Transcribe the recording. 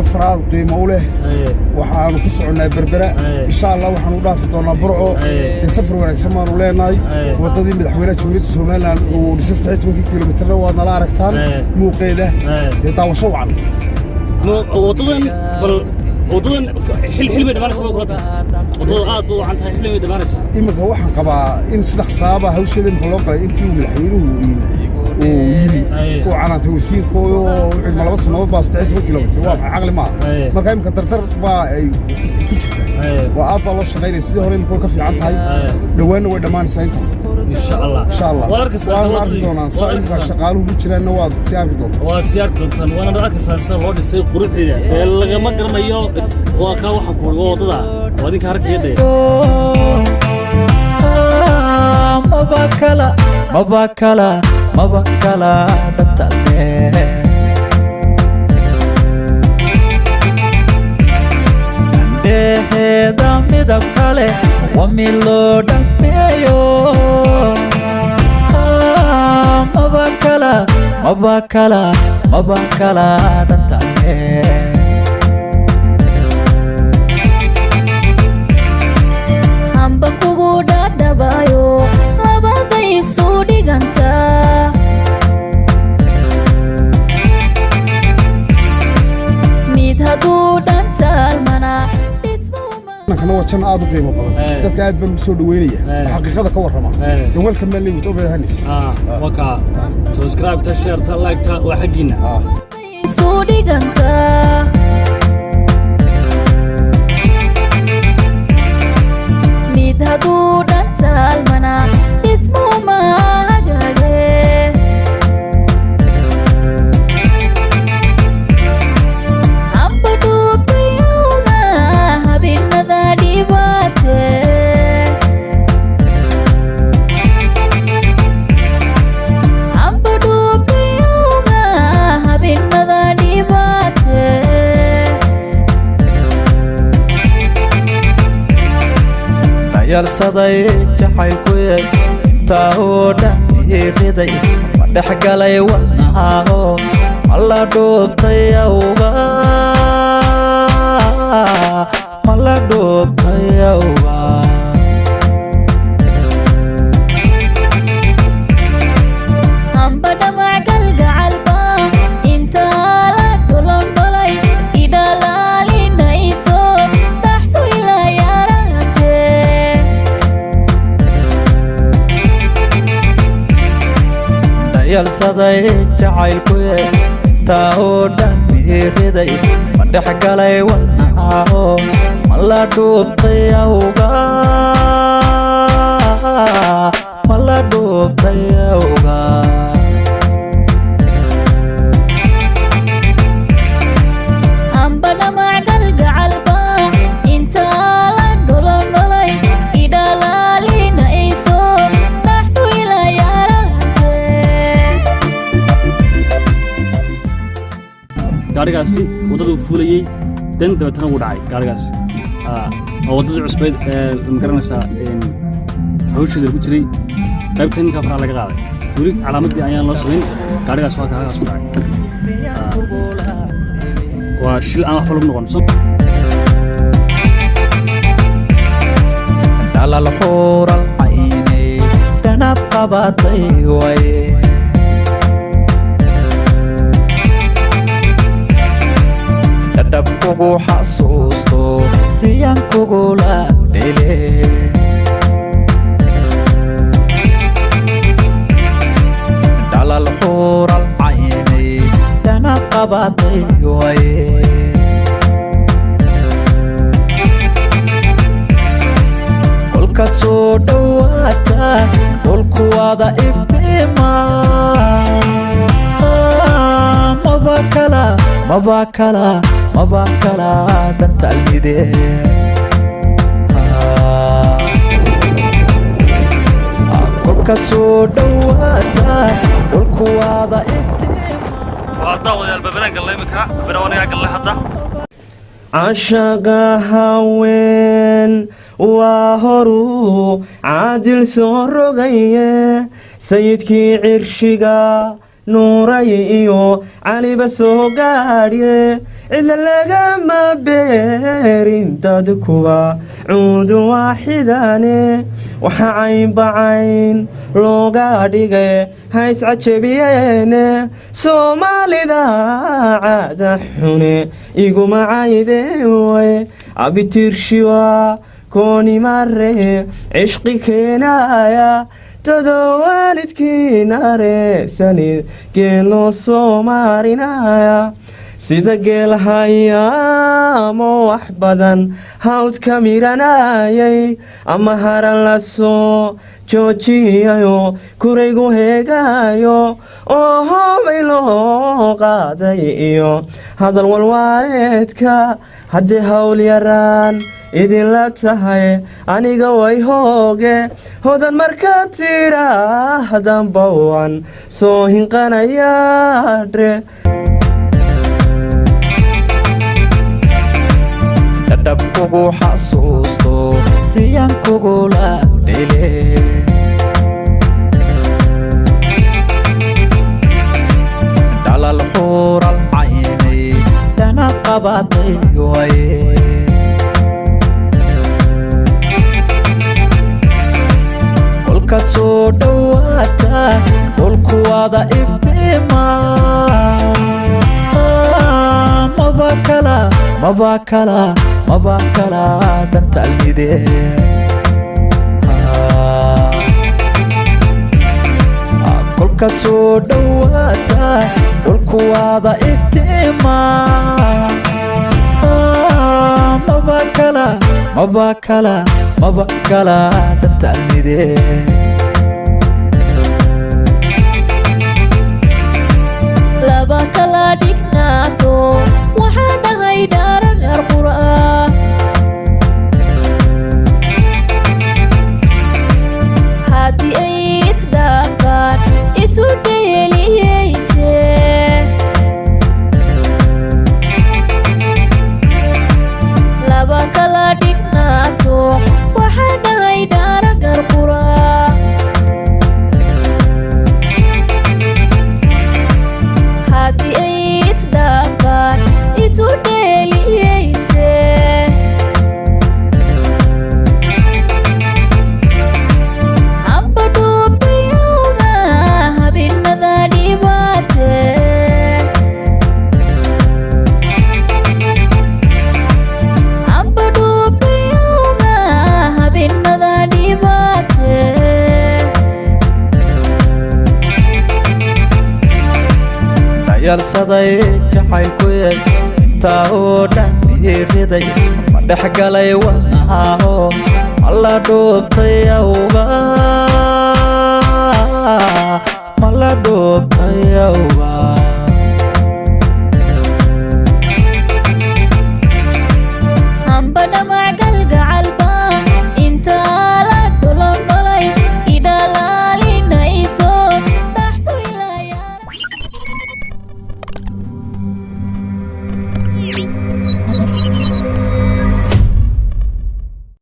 سفرات قيمة له وحنا كسرنا بربرة إن شاء الله وحنا ودافعنا برعو نسافر ونكسمر ولنا وتدين بالحويرة شمريت سومالا ولسه 8 كيلومتر وأنا لا أركتان مو قيده يتواصلوا عنه وضن حلم دمانس بقولتها وضن عنها حلم دمانس إما جوحن قبا إن سلخ صابة هوشة لهم خلاقة أنتي وملحوين ويلي وعنا توسير كو الملابس ما بس 8 كيلومتر واقع عقل ما كان كترتر با كتير وأبى الله شغال يصير هرين كل كفي عنها دوين ودمانس أنتم إن شاء الله إن شاء الله وأنا أريدون صايم كشغالهم بتشرين نواد سياركم وسياركم وأنا رأيك صار لود يصير قريب إذا اللي ما قرنا يو وكاو حكون ووضع وادي كارك يدي ما بكلا بتالي هذا مدبكالي وميلو دميو ما بكلا بتالي Hambakugu dadabayo abadai sudi ganta midhadu dantal mana أنا وجهنا عادو قيمة قلنا ده قاعد بنسود دوينية حقيقة ده كور رما جوال كمان اللي بتقول هنس وكا سبسكرايب تشير تلايك وحقينا سودي غنتا midhadu dantal mana ismu magage ambadu priyuga habinada dibate ambadu priyuga habinada dibate yalsaday jacaylkuye intaa oo dhan iiriday ma dhex galay wadnahaao mala dhoobtay awga hambada macgalgacalba intaa la dhulandhalay idhalaalinayso dhaxdu ilaa yaarate yalsaday jacaylkuye intaa oo dhan iiriday ma dhex galay wadnahaao mala dhoobtay awga hambada macgalgacalba intaa la dhulandhalay idhalaalinayso dhaxdu ilaa yaarate gaarigaasi wadadu fuulayay dan dabeetana wuu dhacay gaarigaasi wadadii cusbeyd ma garanaysaa hawsheeda lagu jiray qaybta ninka faraha laga qaaday weli calaamadii ayaan loo samayn gaarigaas waa kaagaas ku dhacay waa shil aan waxba lagu noqon dhalal xuural caynay dhanab qabatay waye dhadhab kugu xasuusto riyan kugula dhele dhalal xuural caynay dhanab qabatay waye kolkaad soo dhowaata dhulku wada iftiima maba kala dhantalmide kolkaad soo dhowaata dhulku wada iftiima daawadayaal albaabadaan gallay iminka birawanaya gallay hadda cashaqa haween waa horuu caadil soo rogaye sayidkii cirshiga nuuray iyo caliba soo gaadhye cila lagama beerin dadkuba cuudu waaxidane waxa caynbacayn looga dhigay hays cajabiyeene soomaalida caada xune iguma caydeewe abitirshiwa kooni mare cishqi keenaya tadowaalidkiina reesanid geel loo soo maarinaya sida geel haya ama wax badan hawd ka miranayay ama haran la soo joojiyayo kuraygu heegayo oo hoobay loo qaaday iyo hadal walwaaleedka haddii hawl yaraan idinla tahay aniga way hooge hodan markaa tiraahdanba waan soo hinqanayaadhe dhadhab kugu xasuusto riyaan kugula dile dhalal xuural caynay dana qabaday waye kolkaad soo dhowaata dhulkuwaada iftiima mabakala dhantalmide kolkaad soo dhowaata dhulkuwaada iftiima mabakala dhantalmide laba kala dhignaato waxaa dhahay dhaaragar qur'aan haddii ay isdhaafaan isu dheeliyeyse laba kala dhignaato waxaa dhahay dhaaragar qur'aan haddii ay isdhaafaan isu dheeliyeyse amba dhuubtayowga habinada dhibaate amba dhuubtayowga habinada dhibaate yalsaday jacaylku yeg intaa oo dhan iiriday ma dhex galay wadnahaho mala dhuubtayawga